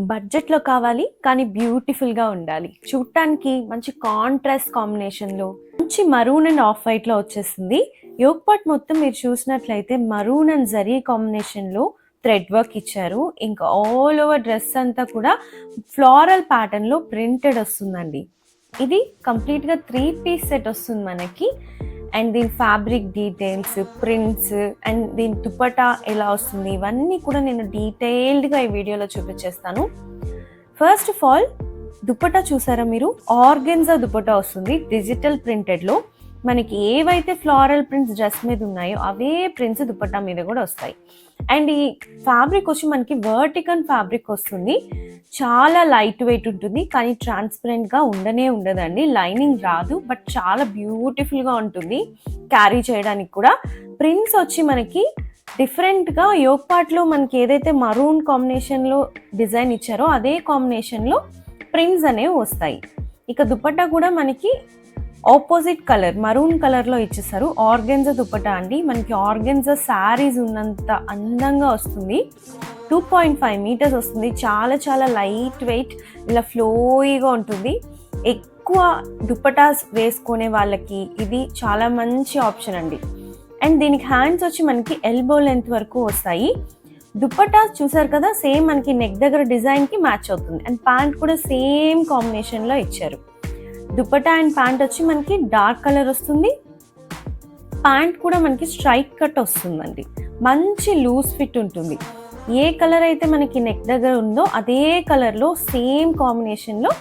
బడ్జెట్‌లో కావాలి కానీ బ్యూటిఫుల్‌గా ఉండాలి. చూడటానికి మంచి కాంట్రాస్ట్ కాంబినేషన్‌లో మంచి మరూన్ అండ్ ఆఫ్ వైట్‌లో వచ్చేసింది. యోగ్ పార్ట్ మొత్తం మీరు చూసినట్లయితే మరూన్ అండ్ జరీ కాంబినేషన్‌లో థ్రెడ్ వర్క్ ఇచ్చారు. ఇంకా ఆల్ ఓవర్ డ్రెస్ అంతా కూడా ఫ్లోరల్ ప్యాటర్న్‌లో ప్రింటెడ్ వస్తుందండి. ఇది కంప్లీట్‌గా 3 పీస్ సెట్ వస్తుంది మనకి. అండ్ దీని ఫ్యాబ్రిక్ డీటెయిల్స్, ప్రింట్స్ అండ్ దీని దుపట్టా ఎలా వస్తుంది ఇవన్నీ కూడా నేను డీటెయిల్డ్గా ఈ వీడియోలో చూపించేస్తాను. ఫస్ట్ ఆఫ్ ఆల్ దుపట్టా చూసారా మీరు, ఆర్గెన్జా దుపట్టా వస్తుంది డిజిటల్ ప్రింటెడ్లో. మనకి ఏవైతే ఫ్లోరల్ ప్రింట్స్ డ్రెస్ మీద ఉన్నాయో అవే ప్రింట్స్ దుపట్టా మీద కూడా వస్తాయి. అండ్ ఈ ఫ్యాబ్రిక్ వచ్చి మనకి వర్టికల్ ఫ్యాబ్రిక్ వస్తుంది. చాలా లైట్ వెయిట్ ఉంటుంది కానీ ట్రాన్స్పరెంట్గా ఉండదండి. లైనింగ్ రాదు, బట్ చాలా బ్యూటిఫుల్గా ఉంటుంది క్యారీ చేయడానికి కూడా. ప్రింట్స్ వచ్చి మనకి డిఫరెంట్గా యోగ్ పార్ట్లో మనకి ఏదైతే మరూన్ కాంబినేషన్లో డిజైన్ ఇచ్చారో అదే కాంబినేషన్లో ప్రింట్స్ అనేవి వస్తాయి. ఇక దుపట్టా కూడా మనకి ఆపోజిట్ కలర్ మరూన్ కలర్లో ఇచ్చేస్తారు. ఆర్గెన్జా దుపట్టా అండి, మనకి ఆర్గెన్జా శారీస్ ఉన్నంత అందంగా వస్తుంది. 2.5 మీటర్స్ వస్తుంది. చాలా చాలా లైట్ వెయిట్, ఇలా ఫ్లోయిగా ఉంటుంది. ఎక్కువ దుపటాస్ వేసుకునే వాళ్ళకి ఇది చాలా మంచి ఆప్షన్ అండి. అండ్ దీనికి హ్యాండ్స్ వచ్చి మనకి ఎల్బో లెంత్ వరకు వస్తాయి. దుపటాస్ చూసారు కదా, సేమ్ మనకి నెక్ దగ్గర డిజైన్కి మ్యాచ్ అవుతుంది. అండ్ ప్యాంట్ కూడా సేమ్ కాంబినేషన్లో ఇచ్చారు. దుపట్టా అండ్ ప్యాంట్ వచ్చి మనకి డార్క్ కలర్ వస్తుంది. ప్యాంట్ కూడా మనకి స్ట్రైట్ కట్ వస్తుందండి. మంచి లూజ్ ఫిట్ ఉంటుంది. ఏ కలర్ అయితే మనకి నెక్ దగ్గర ఉందో అదే కలర్లో సేమ్ కాంబినేషన్లో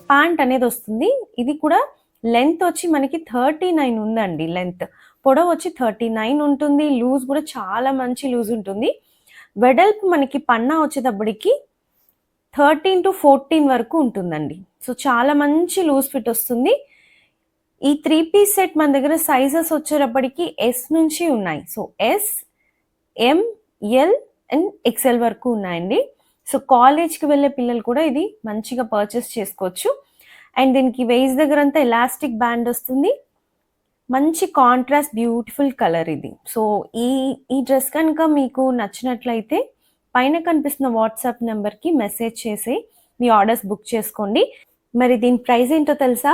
ప్యాంట్ అనేది వస్తుంది. ఇది కూడా లెంత్ వచ్చి మనకి 39 ఉందండి. లెంత్ పొడవు వచ్చి 39 ఉంటుంది. లూజ్ కూడా చాలా మంచి లూజ్ ఉంటుంది. వెడల్పు మనకి పన్నా వచ్చేటప్పటికి 13 to 14 వరకు ఉంటుందండి. సో చాలా మంచి లూజ్ ఫిట్ వస్తుంది. ఈ 3 పీస్ సెట్ మన దగ్గర సైజెస్ వచ్చేటప్పటికి ఎస్ నుంచి ఉన్నాయి. So S, M, L and XL వరకు ఉన్నాయండి. సో కాలేజ్కి వెళ్ళే పిల్లలు కూడా ఇది మంచిగా పర్చేస్ చేసుకోవచ్చు. అండ్ దీనికి వేస్ట్ దగ్గర అంతా ఎలాస్టిక్ బ్యాండ్ వస్తుంది. మంచి కాంట్రాస్ట్ బ్యూటిఫుల్ కలర్ ఇది. సో ఈ డ్రెస్ కనుక మీకు నచ్చినట్లయితే పైన కనిపిస్తున్న వాట్సాప్ నెంబర్కి మెసేజ్ చేసి మీ ఆర్డర్స్ బుక్ చేసుకోండి. మరి దీని ప్రైస్ ఏంటో తెలుసా?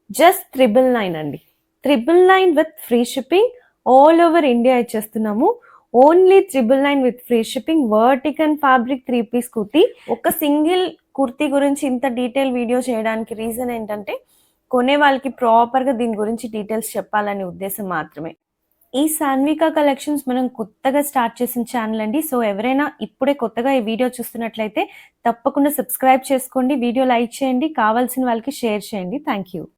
జస్ట్ 999 అండి. 999 with free shipping. All over India ఇచ్చేస్తున్నాము. Only 999 with free shipping. Vertical fabric 3 piece kurti. ఒక సింగిల్ కుర్తీ గురించి ఇంత డీటెయిల్ వీడియో చేయడానికి రీజన్ ఏంటంటే కొనే వాళ్ళకి ప్రాపర్గా దీని గురించి డీటెయిల్స్ చెప్పాలనే ఉద్దేశం మాత్రమే. ఈ సాన్విక కలెక్షన్స్ మనం కొత్తగా స్టార్ట్ చేసిన ఛానల్ అండి. సో ఎవరైనా ఇప్పుడే కొత్తగా ఈ వీడియో చూస్తున్నట్లయితే తప్పకుండా సబ్స్క్రైబ్ చేసుకోండి, వీడియో లైక్ చేయండి, కావాల్సిన వాళ్ళకి షేర్ చేయండి. Thank you.